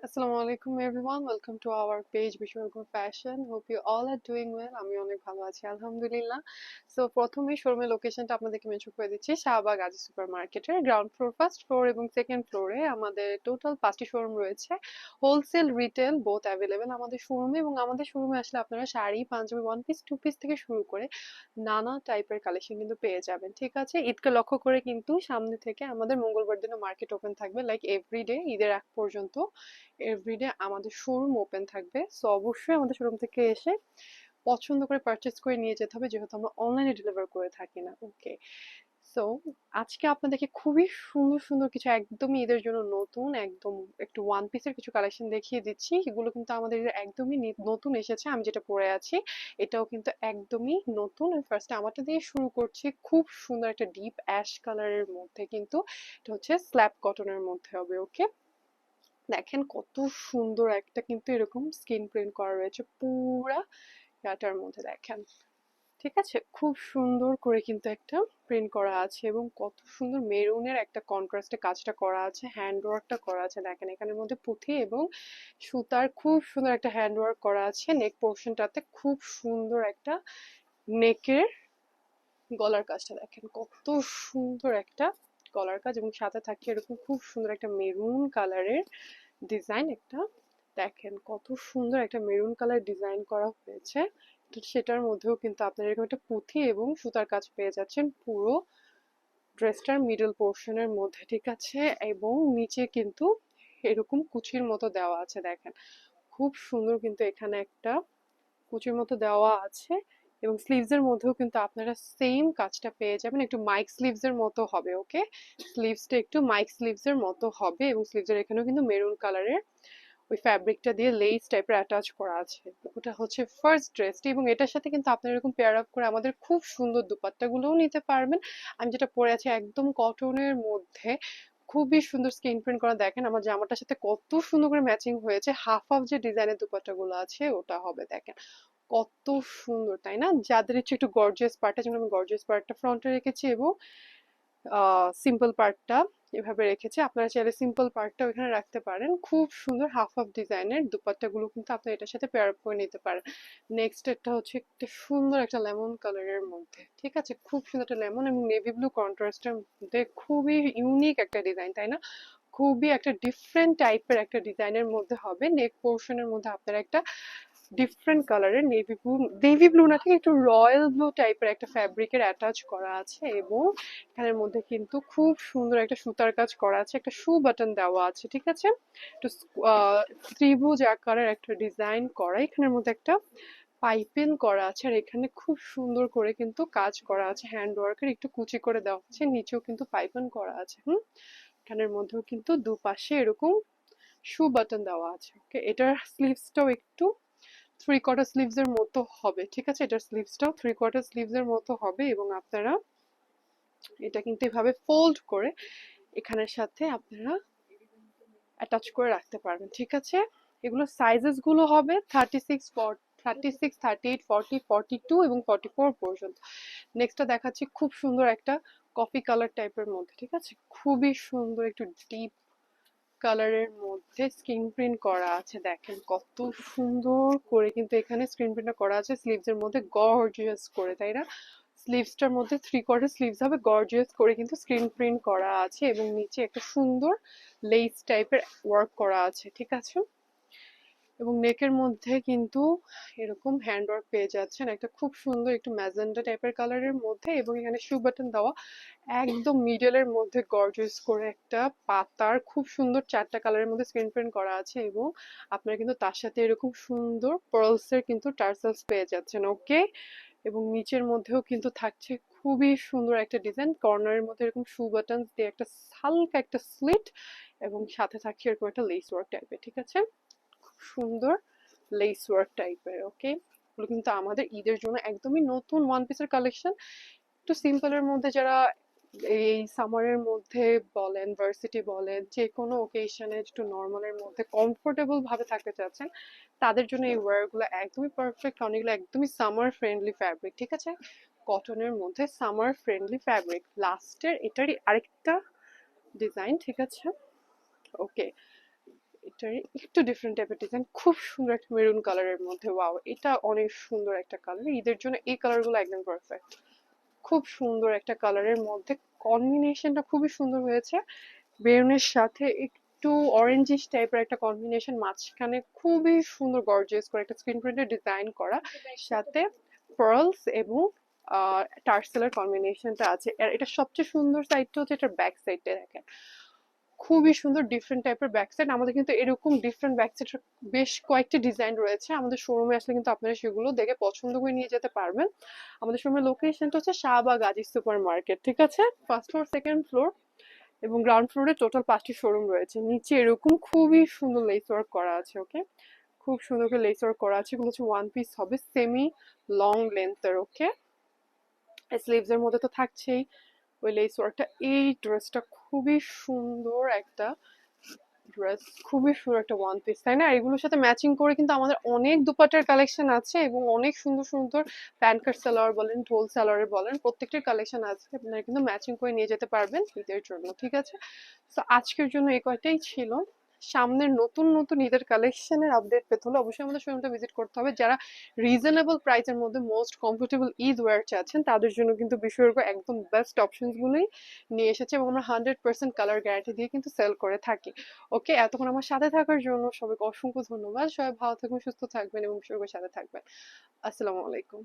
Assalamualaikum everyone. Welcome to our page Bishwargor Fashion. Hope you all are doing well. আমি অনেক ভালো আছি আলহামদুলিল্লাহ। সো প্রথমেই শোরুমের লোকেশনটা আপনাদেরকে মেনশন করে দিচ্ছি। শাহবাগ আজি সুপার মার্কেটের গ্রাউন্ড ফ্লোর, ফার্স্ট ফ্লোর এবং সেকেন্ড ফ্লোরে আমাদের টোটাল 5টি শোরুম রয়েছে। হোলসেল রিটেল বোথ অ্যাভেলেবেল আমাদের শোরুমে, এবং আমাদের শোরুমে আসলে আপনারা sari, panjabi, one piece, two piece থেকে শুরু করে নানা টাইপের কালেকশন কিন্তু পেয়ে যাবেন। ঠিক আছে, ঈদকে লক্ষ্য করে কিন্তু সামনে থেকে আমাদের মঙ্গলবার দিনও মার্কেট ওপেন থাকবে, লাইক এভরিডে ঈদের আগ পর্যন্ত এভরিডে আমাদের শোরুম ওপেন থাকবে। সো অবশ্যই আমাদের শোরুম থেকে এসে পছন্দ করে পারচেস করে নিয়ে যেতে হবে, যেহেতু আমরা অনলাইনে ডেলিভার করে থাকি না। ওকে, সো আজকে আপনাদেরকে খুবই সুন্দর সুন্দর কিছু একদমই ঈদের জন্য নতুন একদম একটু ওয়ান পিসের কিছু কালেকশন দেখিয়ে দিচ্ছি। এগুলো কিন্তু আমাদের একদমই নতুন এসেছে। আমি যেটা পরে আছি এটাও কিন্তু একদমই নতুন। ফার্স্টে আমারটা দিয়ে শুরু করছি। খুব সুন্দর একটা ডিপ অ্যাশ কালারের মধ্যে, কিন্তু এটা হচ্ছে স্ল্যাব কটনের মধ্যে হবে। ওকে, দেখেন কত সুন্দর একটা কিন্তু এরকম স্কিন প্রিন্ট করা রয়েছে পুরা গাটার মধ্যে। দেখেন, ঠিক আছে, খুব সুন্দর করে কিন্তু একটা প্রিন্ট করা আছে, এবং কত সুন্দর মেরুনের একটা কন্ট্রাস্টে কাজটা করা আছে, হ্যান্ড ওয়ার্কটা করা আছে। দেখেন এখানের মধ্যে পুঁথি এবং সুতার খুব সুন্দর একটা হ্যান্ড ওয়ার্ক করা আছে। নেক পোর্শনটাতে খুব সুন্দর একটা নেকের গলার কাজটা দেখেন কত সুন্দর একটা গলার কাজ, এবং সাথে থাকে এরকম খুব সুন্দর একটা মেরুন কালারের ডিজাইন একটা। দেখেন কত সুন্দর একটা মেরুন কালার ডিজাইন করা হয়েছে। তো সেটার মধ্যেও কিন্তু আপনারা এরকম একটা পুঁথি এবং সুতার কাজ পেয়ে যাচ্ছেন পুরো ড্রেসটার মিডল পোর্শনের মধ্যে। ঠিক আছে, এবং নিচে কিন্তু এরকম কুচির মতো দেওয়া আছে। দেখেন খুব সুন্দর কিন্তু এখানে একটা কুচির মতো দেওয়া আছে, এবং স্লিভস এর মধ্যেও কিন্তু আপনারা সেম কাজটা পেয়ে যাবেন। একটু মাইক স্লিভস এর মতো হবে। ওকে, স্লিভসটা একটু মাইক স্লিভস এর মতো হবে, এবং স্লিভস এর এখানেও কিন্তু মেরুন কালারের ওই ফ্যাব্রিকটা দিয়ে লেস টাইপের অ্যাটাচ করা আছে। ওটা হচ্ছে ফার্স্ট ড্রেসটি, এবং এটার সাথে কিন্তু আপনারা এরকম পেয়ার আপ করে আমাদের খুব সুন্দর দুপাট্টাগুলোও নিতে পারবেন। আমি যেটা পরে আছি একদম কটনের মধ্যে, খুবই সুন্দর স্কিন প্রিন্ট করা। দেখেন আমার জামাটার সাথে কত সুন্দর করে ম্যাচিং হয়েছে। হাফ হাফ যে ডিজাইনের দুপাট্টাগুলো আছে ওটা হবে। দেখেন কত সুন্দর, তাই না? যাদের ইচ্ছে একটু গর্জিয়াস পার্টটা, যেমন আমি গর্জিয়াস পার্টটা ফ্রন্টে রেখেছি এবং সিম্পল পার্টটা এভাবে রেখেছি। আপনারা চাইলে সিম্পল পার্টটা ওখানে রাখতে পারেন। খুব সুন্দর হাফ হাফ ডিজাইনের দুপাট্টাগুলো কিন্তু আপনারা এটার সাথে পেয়ার আপ করে নিতে পারেন। নেক্সট এটা হচ্ছে একটা সুন্দর একটা লেমন কালারের মধ্যে। ঠিক আছে, খুব সুন্দর একটা লেমন এবং নেভি ব্লু কন্ট্রাস্টের মধ্যে খুবই ইউনিক একটা ডিজাইন, তাই না? খুবই একটা ডিফারেন্ট টাইপের একটা ডিজাইনের মধ্যে হবে। নেক পোর্শনের মধ্যে আপনারা একটা ডিফারেন্ট কালারের নেভি ব্লু না, ঠিক একটু রয়্যাল ব্লু টাইপের একটা ফ্যাব্রিকের অ্যাটাচ করা আছে, এবং এখানের মধ্যে কিন্তু খুব সুন্দর একটা সুতার কাজ করা আছে, একটা শু বাটন দেওয়া আছে। ঠিক আছে, একটু ত্রিভুজ আকারের একটা ডিজাইন করা, এখানের মধ্যে একটা পাইপিং করা আছে, আর এখানে খুব সুন্দর করে কিন্তু কাজ করা আছে হ্যান্ড ওয়ার্কের, একটু কুচি করে দেওয়া আছে, নিচেও কিন্তু পাইপিং করা আছে। এখানের মধ্যেও কিন্তু দুপাশে এরকম শু বাটন দেওয়া আছে। ওকে, এটার স্লিভসটাও একটু থ্রি কোয়ার্টার স্লিভস এর মতো হবে। ঠিক আছে, এটার স্লিভসটাও থ্রি কোয়ার্টার স্লিভস এর মতো হবে, এবং আপনারা এটা কিন্তু এভাবে ফোল্ড করে এখানের সাথে আপনারা অ্যাটাচ করে রাখতে পারবেন। ঠিক আছে, এগুলো সাইজেস গুলো হবে 36, 36, 38, 40, 42 এবং 44 পর্যন্ত। নেক্সটটা দেখাচ্ছি খুব সুন্দর একটা কফি কালার টাইপের মধ্যে। ঠিক আছে, খুবই সুন্দর একটু ডিপ কালারের মধ্যে স্ক্রিন প্রিন্ট করা আছে। দেখেন কত সুন্দর করে কিন্তু এখানে স্ক্রিন প্রিন্ট করা আছে স্লিভস এর মধ্যে, গর্জিয়াস করে, তাই না? স্লিভসটার মধ্যে থ্রি কোয়ার্টার স্লিভস হবে, গর্জিয়াস করে কিন্তু স্ক্রিন প্রিন্ট করা আছে, এবং নিচে একটা সুন্দর লেস টাইপের ওয়ার্ক করা আছে। ঠিক আছে, এবং নেকের মধ্যে কিন্তু এরকম হ্যান্ড ওয়ার্ক পেয়ে যাচ্ছেন একটা খুব সুন্দর একটু ম্যাজেন্টা টাইপের কালারের মধ্যে, এবং এখানে শু বাটন দেওয়া একদম মিডলের মধ্যে গর্জিয়াস করে একটা পাতার খুব সুন্দর চারটা কালারের মধ্যে স্ক্রিন প্রিন্ট করা আছে, এবং আপনারা কিন্তু তার সাথে এরকম সুন্দর পার্লস এর কিন্তু টার্সেলস পেয়ে যাচ্ছেন। ওকে, এবং নিচের মধ্যেও কিন্তু থাকছে খুবই সুন্দর একটা ডিজাইন, কর্নারের মধ্যে এরকম শু বাটন দিয়ে একটা হালকা একটা স্লিট, এবং সাথে থাকছে এরকম একটা লেস ওয়ার্ক টাইপের। ঠিক আছে, সুন্দর লেস ওয়ার্ক টাইপের। ওকে, এগুলো কিন্তু আমাদের ঈদের জন্য একদমই নতুন ওয়ান পিসের কালেকশন। একটু সিম্পলের মধ্যে যারা এই সামারের মধ্যে বলেন, ভার্সিটি বলেন, যে কোনো ওকেশনে একটু নর্মালের মধ্যে কমফোর্টেবল ভাবে থাকতে চাচ্ছেন, তাদের জন্য এই ওয়্যার গুলো একদমই পারফেক্ট। অনেকগুলো একদমই সামার ফ্রেন্ডলি ফ্যাব্রিক। ঠিক আছে, কটনের মধ্যে সামার ফ্রেন্ডলি ফ্যাব্রিক। লাস্টের এটারই আরেকটা ডিজাইন। ঠিক আছে, ওকে, এটার একটু ডিফারেন্ট টাইপের ডিজাইন, খুব সুন্দর একটা মেরুন কালারের মধ্যে। ওয়াও, এটা অনেক সুন্দর একটা কালার, ঈদের জন্য এই কালারগুলো একদম পারফেক্ট। খুব সুন্দর একটা কালারের মধ্যে, কম্বিনেশনটা খুবই সুন্দর হয়েছে। বেরুনের সাথে একটু অরেঞ্জিশ টাইপের একটা কম্বিনেশন, মাঝখানে খুবই সুন্দর গর্জিয়াস করে একটা স্ক্রিন প্রিন্টের ডিজাইন করা, সাথে পার্লস এবং টার্সেলের কম্বিনেশনটা আছে। আর এটা সবচেয়ে সুন্দর সাইডটা হচ্ছে এটার ব্যাক সাইডটা দেখেন, খুবই সুন্দর ডিফারেন্ট টাইপের ব্যাক সাইড। আমাদের কিন্তু এরকম ডিফারেন্ট ব্যাক সাইড বেশ কয়েকটি ডিজাইন রয়েছে, আমাদের শোরুমে আসলে কিন্তু আপনারা সেগুলো দেখে পছন্দ করে নিয়ে যেতে পারবেন। আমাদের শোরুমের লোকেশনটা হচ্ছে শাহবাগ আজিজ সুপার মার্কেট, ঠিক আছে? ফার্স্ট ফ্লোর, সেকেন্ড ফ্লোর এবং গ্রাউন্ড ফ্লোরে টোটাল 5টি শোরুম রয়েছে। নিচে এরকম খুবই সুন্দর লেস ওয়ার্ক করা আছে, ওকে? খুব সুন্দর করে লেস ওয়ার্ক করা আছে, এগুলো হচ্ছে ওয়ান পিস হবে, সেমি লং লেন্থের, ওকে? স্লিভস এর মধ্যে তো থাকছেই ওই লেস ওয়ার্কটা। এই ড্রেসটা খুবই সুন্দর একটা ড্রেস, খুবই সুন্দর একটা ওয়ান পিস, তাই না? এগুলোর সাথে ম্যাচিং করে কিন্তু আমাদের অনেক দুপাট্টার কালেকশন আছে এবং অনেক সুন্দর সুন্দর প্যান্ট কাট সালোয়ার বলেন, ঢোল সালোয়ার বলেন, প্রত্যেকটির কালেকশন আছে, আপনারা কিন্তু ম্যাচিং করে নিয়ে যেতে পারবেন ঈদের জন্য, ঠিক আছে? তো আজকের জন্য এই কয়টাই ছিল। সামনের নতুন নতুন ঈদের কালেকশনের আপডেট পেতে হলে অবশ্যই আমাদের শোরুমটা ভিজিট করতে হবে। যারা রিজনেবল প্রাইসের মধ্যে মোস্ট কমফোর্টেবল ঈদ ওয়্যার চাচ্ছেন তাদের জন্য কিন্তু বিশ্বর্গ একদম বেস্ট অপশনস গুলোই নিয়ে এসেছে এবং আমরা 100% কালার গ্যারান্টি দিয়ে কিন্তু সেল করে থাকি। ওকে, এতক্ষণ আমার সাথে থাকার জন্য সবাইকে অসংখ্য ধন্যবাদ। সবাই ভালো থাকবেন, সুস্থ থাকবেন এবং বিশ্বর্গের সাথে থাকবেন। আসসালামু আলাইকুম।